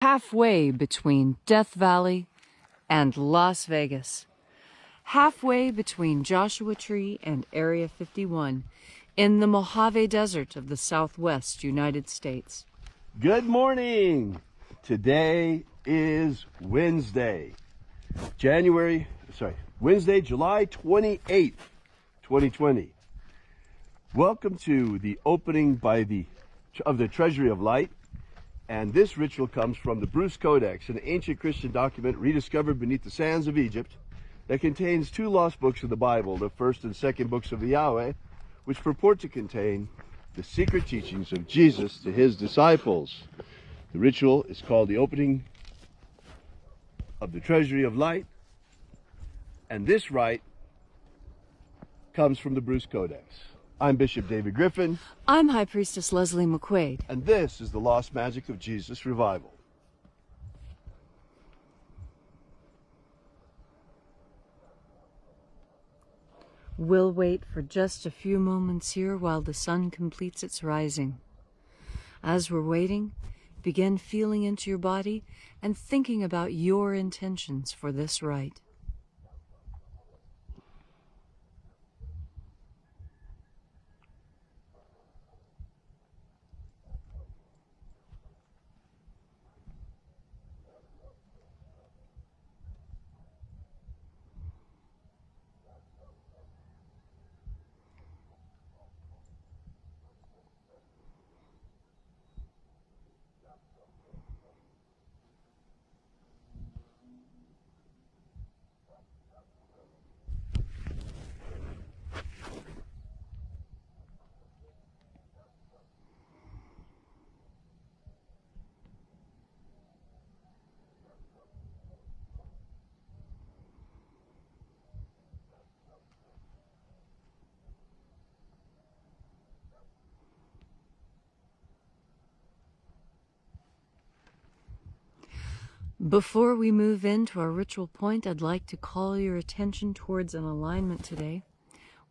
halfway between Death Valley and Las Vegas, halfway between Joshua Tree and Area 51, in the Mojave Desert of the Southwest United States. Good morning. Today is Wednesday, Wednesday, July 28th, 2020. Welcome to the opening of the Treasury of Light. And this ritual comes from the Bruce Codex, an ancient Christian document rediscovered beneath the sands of Egypt that contains two lost books of the Bible, the first and second books of the Yahweh, which purport to contain the secret teachings of Jesus to his disciples. The ritual is called the opening of the Treasury of Light, and this rite comes from the Bruce Codex. I'm Bishop David Griffin. I'm High Priestess Leslie McQuade. And this is the Lost Magic of Jesus Revival. We'll wait for just a few moments here while the sun completes its rising. As we're waiting, begin feeling into your body and thinking about your intentions for this rite. Before we move into our ritual point, I'd like to call your attention towards an alignment today.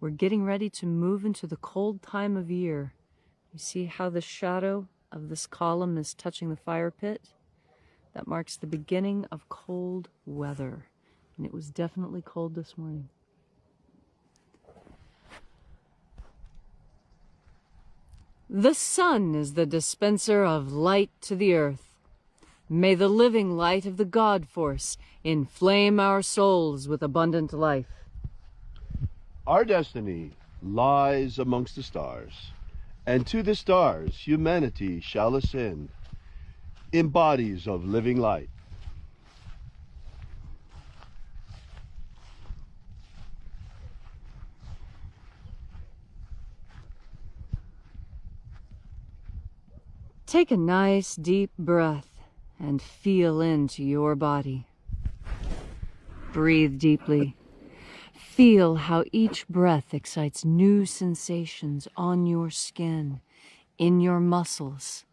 We're getting ready to move into the cold time of year. You see how the shadow of this column is touching the fire pit? That marks the beginning of cold weather. And it was definitely cold this morning. The sun is the dispenser of light to the earth. May the living light of the God Force inflame our souls with abundant life. Our destiny lies amongst the stars, and to the stars humanity shall ascend in bodies of living light. Take a nice deep breath and feel into your body. Breathe deeply. Feel how each breath excites new sensations on your skin, in your muscles,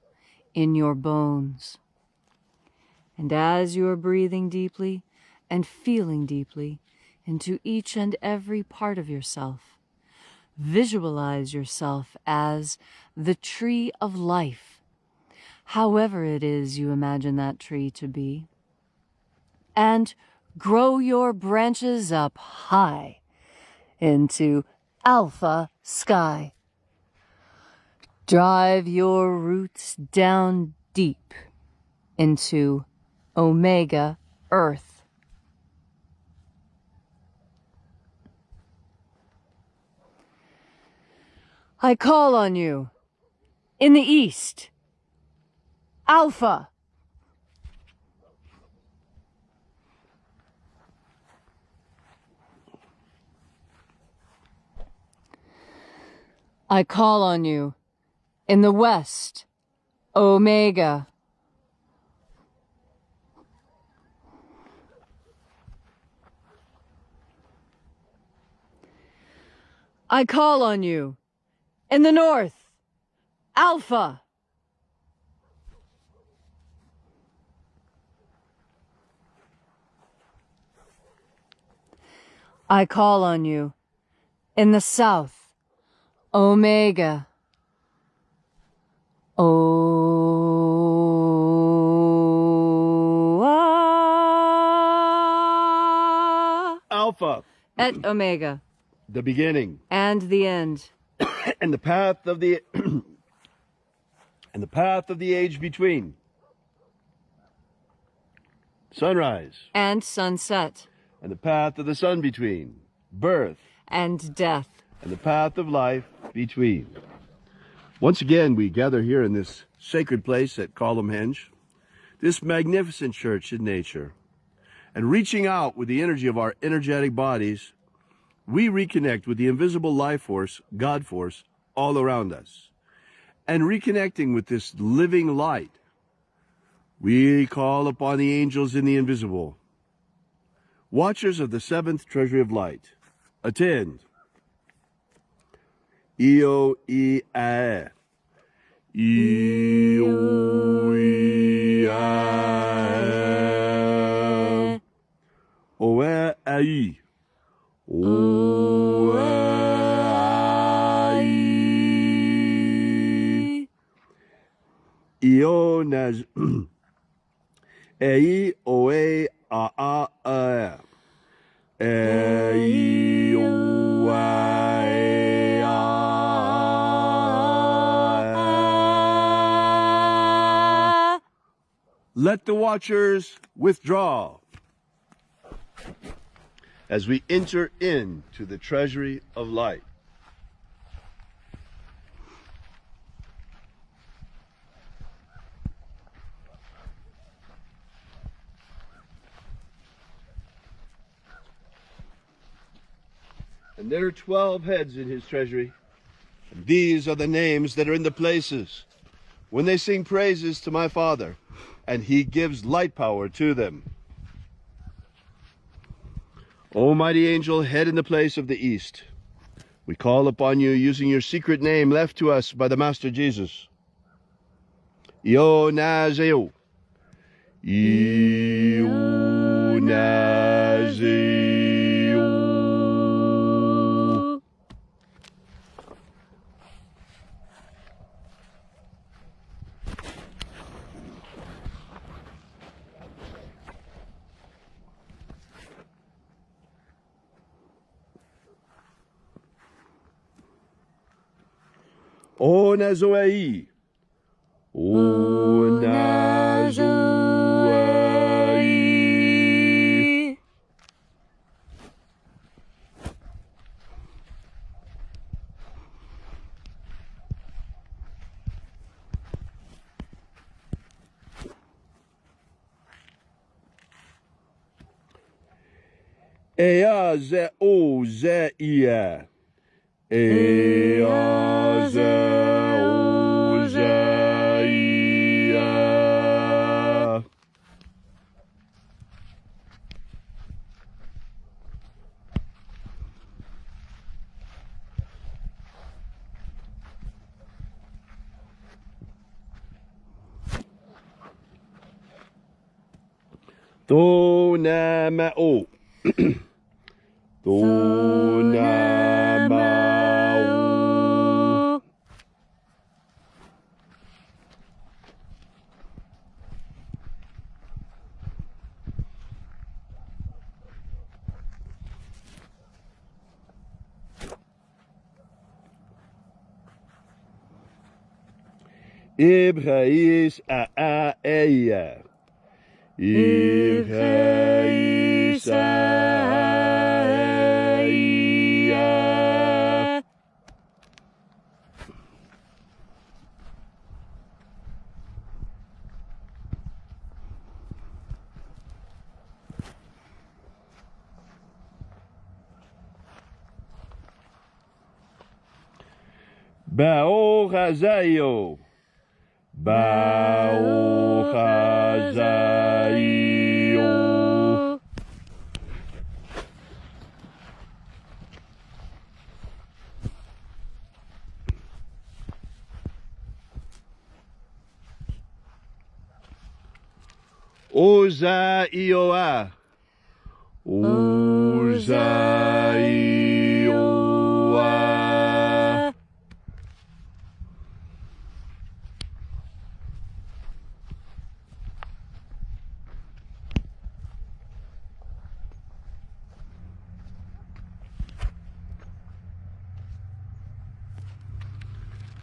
in your bones. And as you are breathing deeply and feeling deeply into each and every part of yourself, visualize yourself as the tree of life, however it is you imagine that tree to be, and grow your branches up high into Alpha Sky. Drive your roots down deep into Omega Earth. I call on you in the east, Alpha. I call on you in the west, Omega. I call on you in the north, Alpha. I call on you in the south, Omega. Oh. Alpha, et Omega, the beginning, and the end, and the path of the and the path of the age between. Sunrise, and sunset, and the path of the sun between. Birth, and death, and the path of life between. Once again, we gather here in this sacred place at Columhenge, this magnificent church in nature. And reaching out with the energy of our energetic bodies, we reconnect with the invisible life force, God force, all around us. And reconnecting with this living light, we call upon the angels in the invisible, watchers of the seventh treasury of light. Attend. Io I A. Io I A. Oe ai. Oe ai. Io nas. Ei oe a a a. Ei o a e a. Let the watchers withdraw as we enter into the treasury of light. And there are 12 heads in his treasury. And these are the names that are in the places when they sing praises to my Father, and he gives light power to them. O mighty angel, head in the place of the east, we call upon you using your secret name left to us by the Master Jesus. Io Nazareth. Io Nazareth. O Nazareth. O Nazareth. Ea ze o ze ia. Ea ze o ze ia. To na ma o. To na ma o. Ibrahis a eia. Ibrahis a eia. Baruch Hazayo. Baruch Hazayo. Oza Ioa. Oza Ioa.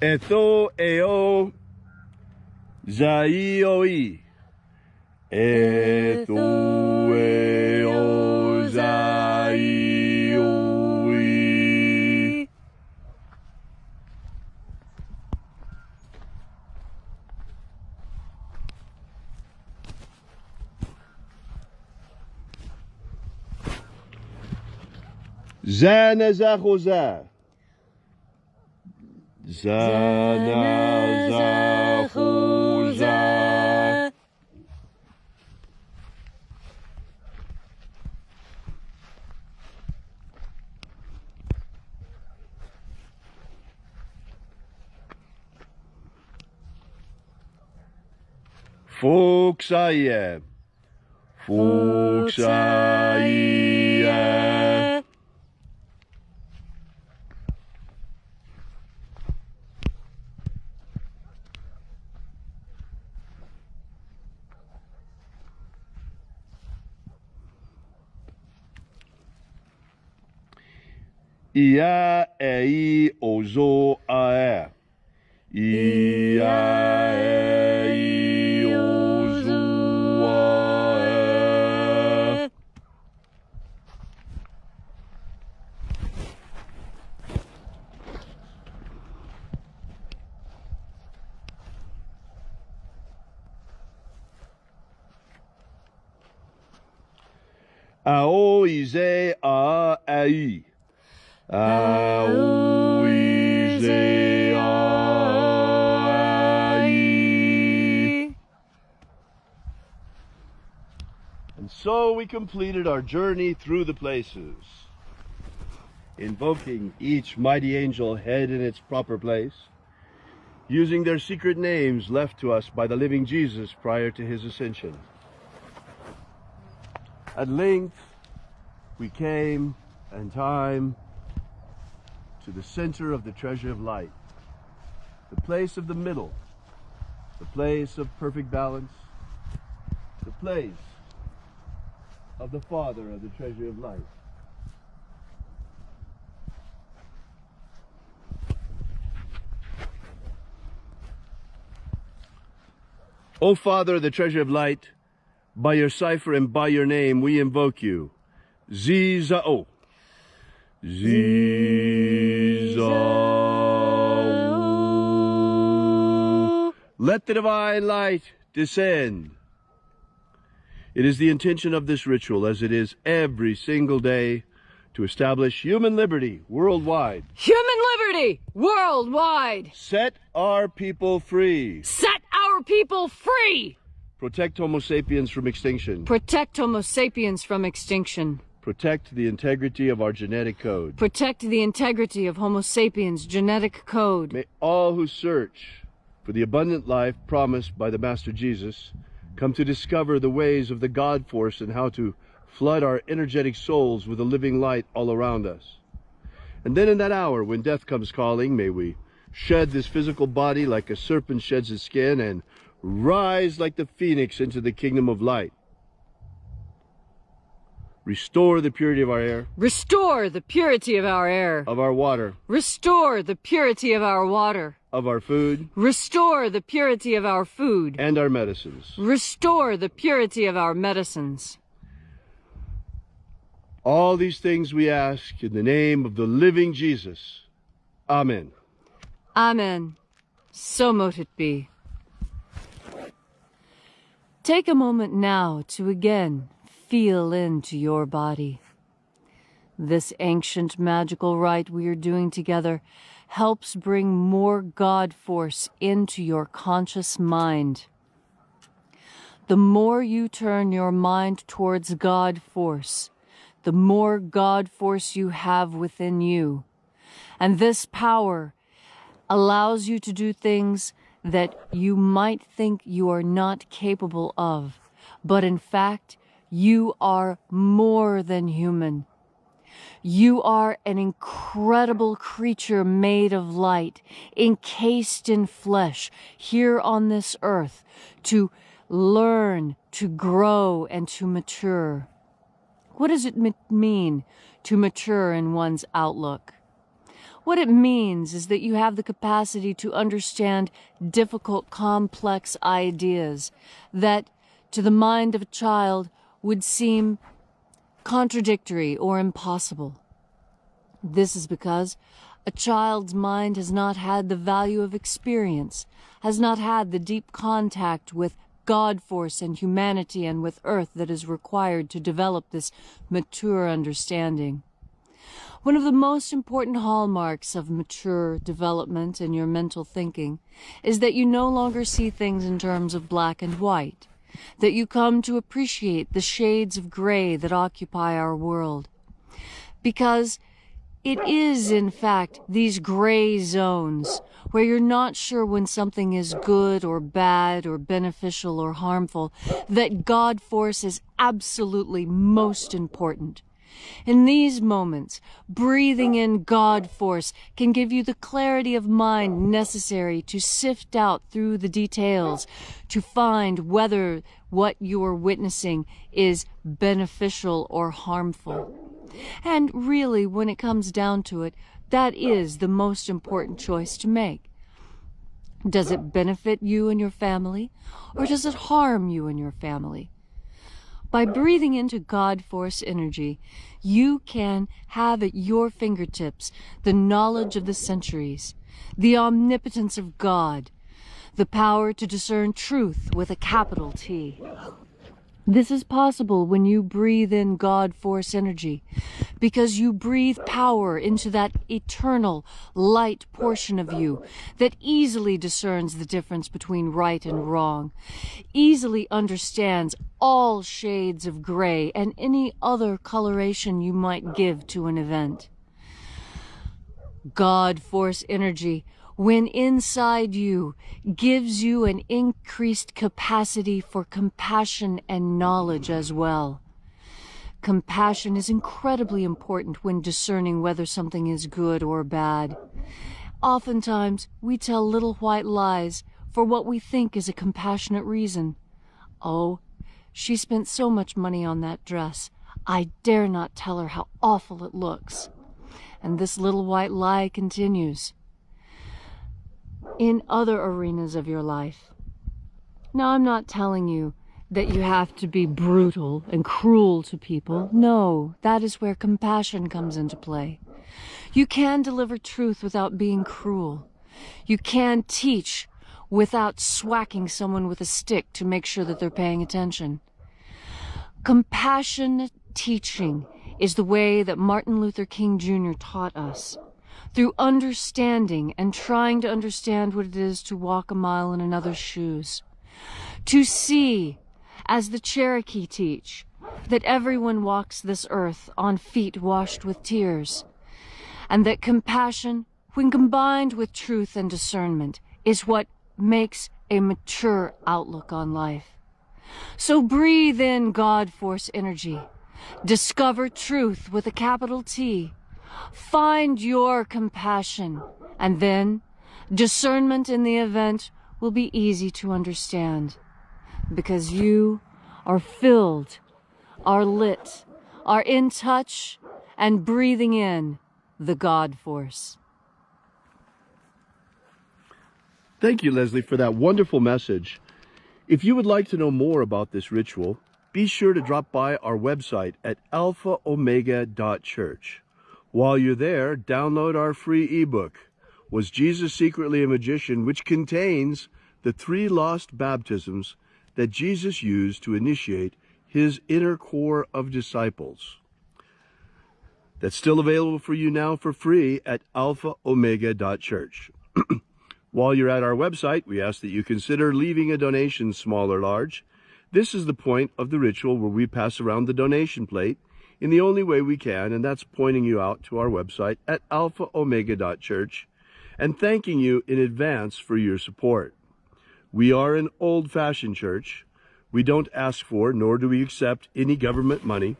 Etho eo zaioi. Etho eo zaioi. Zanazachoza. Zanazachoza. Fuxaye. Fuxaye. Ia ei ozo ae. Ia ei ozo ae. Ao ize a ai. Ao ize a ai. And so we completed our journey through the places, invoking each mighty angel head in its proper place, using their secret names left to us by the living Jesus prior to his ascension. At length, we came in time to the center of the treasure of light, the place of the middle, the place of perfect balance, the place of the Father of the treasure of light. O Father of the treasure of light, by your cipher and by your name we invoke you. Zizao. Zizao. Let the divine light descend. It is the intention of this ritual, as it is every single day, to establish human liberty worldwide. Human liberty worldwide. Set our people free. Set our people free. Protect Homo sapiens from extinction. Protect Homo sapiens from extinction. Protect the integrity of our genetic code. Protect the integrity of Homo sapiens' genetic code. May all who search for the abundant life promised by the Master Jesus come to discover the ways of the God force and how to flood our energetic souls with the living light all around us. And then in that hour when death comes calling, may we shed this physical body like a serpent sheds its skin and rise like the phoenix into the kingdom of light. Restore the purity of our air. Restore the purity of our air. Of our water. Restore the purity of our water. Of our food. Restore the purity of our food. And our medicines. Restore the purity of our medicines. All these things we ask in the name of the living Jesus. Amen. Amen. So mote it be. Take a moment now to again feel into your body. This ancient magical rite we are doing together helps bring more God force into your conscious mind. The more you turn your mind towards God force, the more God force you have within you. And this power allows you to do things that you might think you are not capable of, but in fact, you are more than human. You are an incredible creature made of light, encased in flesh, here on this earth, to learn, to grow, and to mature. What does it mean to mature in one's outlook? What it means is that you have the capacity to understand difficult, complex ideas that, to the mind of a child, would seem contradictory or impossible. This is because a child's mind has not had the value of experience, has not had the deep contact with God force and humanity and with earth that is required to develop this mature understanding. One of the most important hallmarks of mature development in your mental thinking is that you no longer see things in terms of black and white, that you come to appreciate the shades of gray that occupy our world. Because it is, in fact, these gray zones where you're not sure when something is good or bad or beneficial or harmful that God force is absolutely most important. In these moments, breathing in God force can give you the clarity of mind necessary to sift out through the details, to find whether what you're witnessing is beneficial or harmful. And really, when it comes down to it, that is the most important choice to make. Does it benefit you and your family, or does it harm you and your family? By breathing into God force energy, you can have at your fingertips the knowledge of the centuries, the omnipotence of God, the power to discern truth with a capital T. This is possible when you breathe in God force energy, because you breathe power into that eternal light portion of you that easily discerns the difference between right and wrong, easily understands all shades of gray and any other coloration you might give to an event. God force energy, when inside you, gives you an increased capacity for compassion and knowledge as well. Compassion is incredibly important when discerning whether something is good or bad. Oftentimes, we tell little white lies for what we think is a compassionate reason. Oh, she spent so much money on that dress. I dare not tell her how awful it looks. And this little white lie continues in other arenas of your life. Now, I'm not telling you that you have to be brutal and cruel to people. No, that is where compassion comes into play. You can deliver truth without being cruel. You can teach without swacking someone with a stick to make sure that they're paying attention. Compassionate teaching is the way that Martin Luther King Jr. taught us. Through understanding and trying to understand what it is to walk a mile in another's shoes. To see, as the Cherokee teach, that everyone walks this earth on feet washed with tears, and that compassion, when combined with truth and discernment, is what makes a mature outlook on life. So breathe in God force energy. Discover truth with a capital T. Find your compassion, and then discernment in the event will be easy to understand, because you are filled, are lit, are in touch, and breathing in the God force. Thank you, Leslie, for that wonderful message. If you would like to know more about this ritual, be sure to drop by our website at alphaomega.church. While you're there, download our free ebook, Was Jesus Secretly a Magician?, which contains the 3 lost baptisms that Jesus used to initiate his inner core of disciples. That's still available for you now for free at alphaomega.church. While you're at our website, we ask that you consider leaving a donation, small or large. This is the point of the ritual where we pass around the donation plate in the only way we can, and that's pointing you out to our website at alphaomega.church and thanking you in advance for your support. We are an old-fashioned church. We don't ask for, nor do we accept any government money.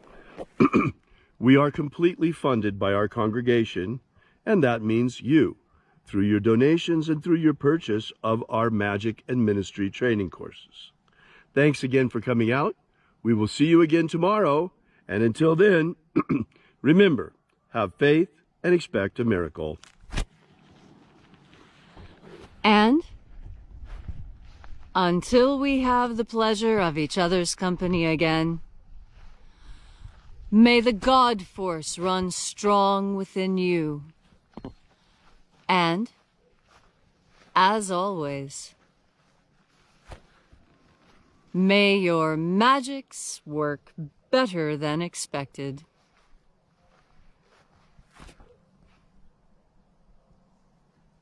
We are completely funded by our congregation, and that means you, through your donations and through your purchase of our Magick and Ministry training courses. Thanks again for coming out. We will see you again tomorrow. And until then, remember, have faith and expect a miracle. And until we have the pleasure of each other's company again, may the God Force run strong within you. And, as always, may your magics work better than expected.